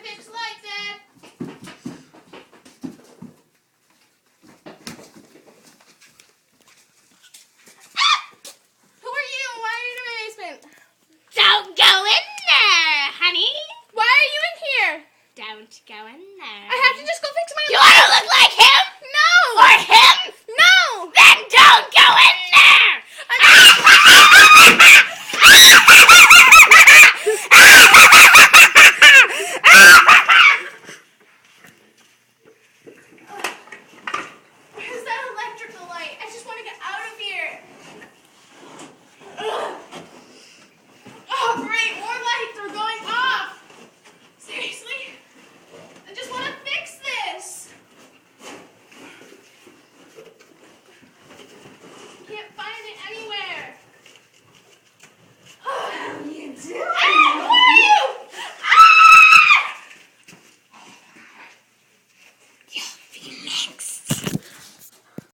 fix lights, Dad. Ah! Who are you? Why are you in my basement? Don't go in there, honey. Why are you in here? Don't go in there. I have to just go fix my You want to look like him? No! Or him? No! Then don't go in there! I'm